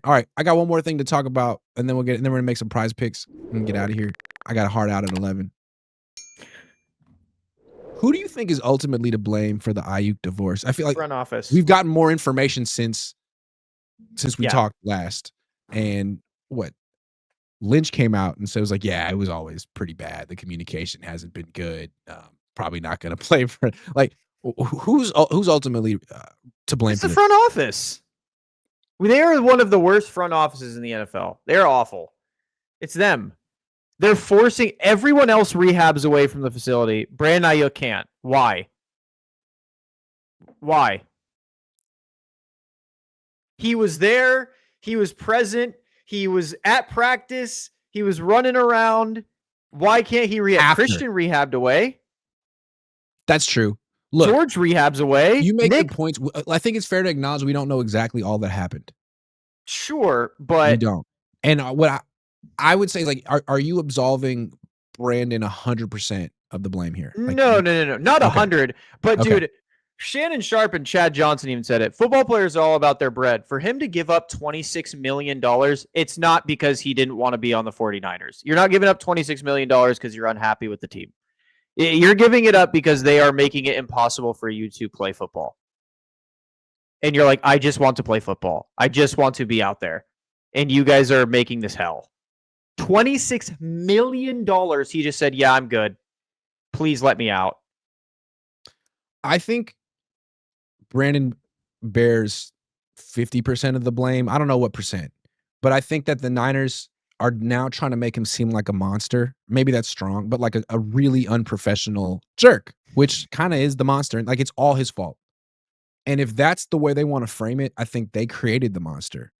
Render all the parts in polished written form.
All right, I got one more thing to talk about, and then we're gonna make some prize picks and get out of here. I got a hard out at 11. Who do you think is ultimately to blame for the Aiyuk divorce? I feel like Front office. we've gotten more information since we Yeah. talked last, and what Lynch came out and said was like, yeah, it was always pretty bad. The communication hasn't been good. Probably not going to play for like who's ultimately to blame It's for the this. front office. They are one of the worst front offices in the NFL. They're awful. It's them. They're forcing everyone else rehabs away from the facility. Brandon Aiyuk can't. Why? Why? He was there. He was present. He was at practice. He was running around. Why can't he rehab? Christian rehabbed away. That's true. Look, George rehabs away. You make Nick, good points. I think it's fair to acknowledge we don't know exactly all that happened. Sure, We but don't. And what I would say is like, are you absolving Brandon 100% of the blame here? Like, no, not 100. But Okay. dude, Shannon Sharp and Chad Johnson even said it. Football players are all about their bread. For him to give up $26 million, it's not because he didn't want to be on the 49ers. You're not giving up $26 million because you're unhappy with the team. You're giving it up because they are making it impossible for you to play football. And you're like, I just want to play football. I just want to be out there. And you guys are making this hell. $26 million. He just said, yeah, I'm good. Please let me out. I think Brandon bears 50% of the blame. I don't know what percent, but I think that the Niners are now trying to make him seem like a monster. Maybe that's strong, but like a really unprofessional jerk, which kind of is the monster. Like it's all his fault. And if that's the way they want to frame it, I think they created the monster.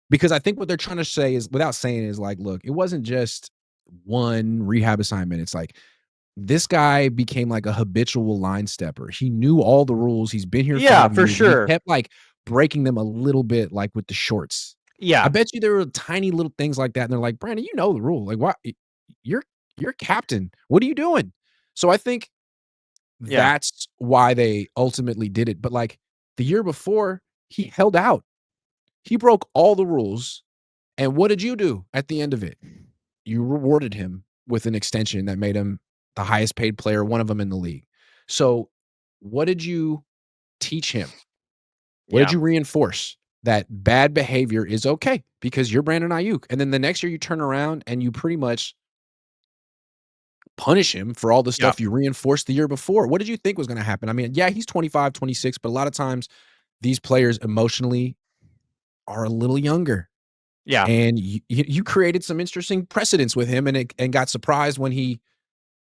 Because I think what they're trying to say is, without saying is like, look, it wasn't just one rehab assignment. It's like this guy became like a habitual line stepper. He knew all the rules. He's been here Yeah, 5 for years. And he sure. kept like breaking them a little bit, like with the shorts. Yeah. I bet you there were tiny little things like that. And they're like, Brandon, you know the rule. Like, what? You're captain. What are you doing? So I think that's why they ultimately did it. But like the year before, he held out. He broke all the rules. And what did you do at the end of it? You rewarded him with an extension that made him the highest paid player, one of them in the league. So what did you teach him? What did you reinforce? That bad behavior is okay because you're Brandon Aiyuk. And then the next year you turn around and you pretty much punish him for all the stuff you reinforced the year before. What did you think was going to happen? I mean, yeah, he's 25, 26, but a lot of times these players emotionally are a little younger. Yeah. And you created some interesting precedents with him and got surprised when he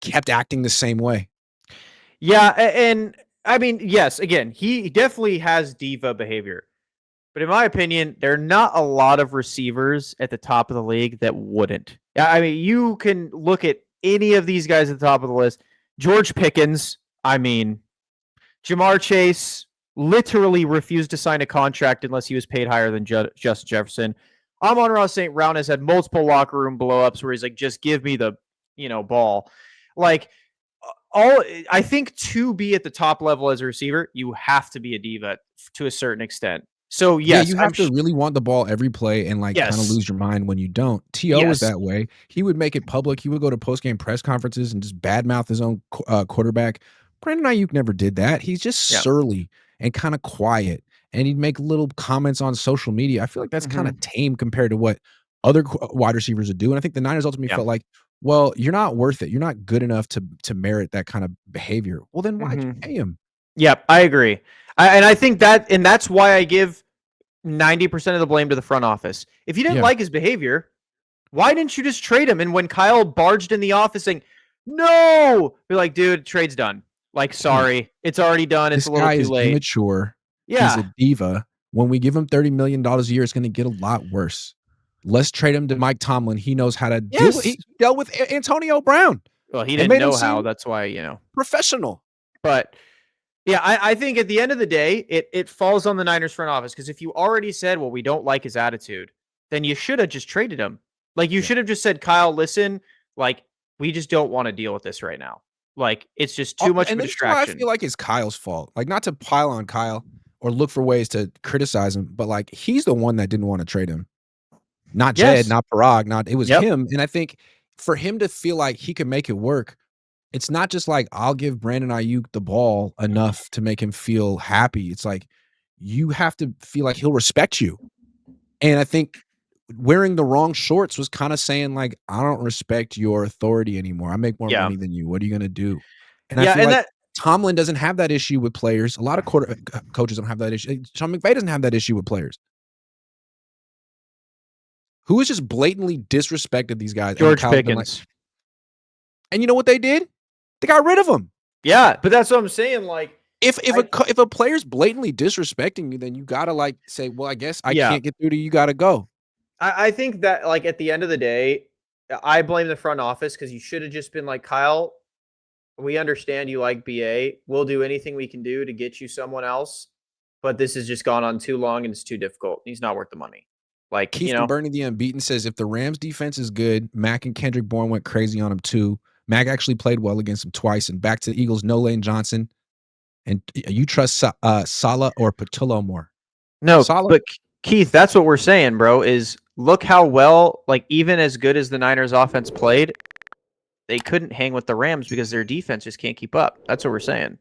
kept acting the same way. Yeah, and I mean, yes, again, he definitely has diva behavior. But in my opinion, there are not a lot of receivers at the top of the league that wouldn't. I mean, you can look at any of these guys at the top of the list. George Pickens, I mean, Jamar Chase literally refused to sign a contract unless he was paid higher than Justin Jefferson. Amon-Ra St. Brown has had multiple locker room blowups where he's like, just give me the, ball. Like, I think to be at the top level as a receiver, you have to be a diva to a certain extent. So yes, you have to really want the ball every play and like kind of lose your mind when you don't. T.O. was that way. He would make it public. He would go to post-game press conferences and just badmouth his own quarterback. Brandon Aiyuk never did that. He's just surly and kind of quiet. And he'd make little comments on social media. I feel like that's kind of tame compared to what other wide receivers would do. And I think the Niners ultimately felt like, well, you're not worth it. You're not good enough to merit that kind of behavior. Well, then why'd you pay him? Yep, I agree. And I think that's why I give 90% of the blame to the front office. If you didn't like his behavior, why didn't you just trade him? And when Kyle barged in the office saying, no, be like, dude, trade's done. Like, sorry, it's already done. It's a little too late. Immature. Yeah. He's a diva. When we give him $30 million a year, it's going to get a lot worse. Let's trade him to Mike Tomlin. He knows how to deal with. He dealt with Antonio Brown. Well, he didn't know how. That's why, professional. But yeah, I think at the end of the day, it falls on the Niners front office because if you already said, well, we don't like his attitude, then you should have just traded him. Like you should have just said, Kyle, listen, like we just don't want to deal with this right now. Like it's just too much of a distraction. I feel like it's Kyle's fault. Like not to pile on Kyle or look for ways to criticize him, but like he's the one that didn't want to trade him. not Jed, Yes. not Parag, not it was Yep. him. And I think for him to feel like he could make it work, it's not just like I'll give Brandon Ayuk the ball enough to make him feel happy. It's like you have to feel like he'll respect you. And I think wearing the wrong shorts was kind of saying like, I don't respect your authority anymore. I make more Yeah. money than you. What are you going to do? And I Yeah, feel and like that Tomlin doesn't have that issue with players. A lot of coaches don't have that issue. Sean McVay doesn't have that issue with players. Who has just blatantly disrespected these guys, and George Kyle's been like, Pickens. and you know what they did? They got rid of him. Yeah, but that's what I'm saying. Like, If a player's blatantly disrespecting you, then you gotta like say, well, I guess I yeah, can't get through to you. Gotta go. I think that like at the end of the day, I blame the front office because you should have just been like, Kyle, we understand you like BA. We'll do anything we can do to get you someone else, but this has just gone on too long and it's too difficult. He's not worth the money. Like, Keith DeBernie, the unbeaten, says if the Rams defense is good, Mac and Kendrick Bourne went crazy on him too. Mac actually played well against him twice. And back to the Eagles, no Lane Johnson. And you trust Salah or Patillo more? no, Salah. but Keith, that's what we're saying, bro, is look how well, like, even as good as the Niners offense played, they couldn't hang with the Rams because their defense just can't keep up. That's what we're saying.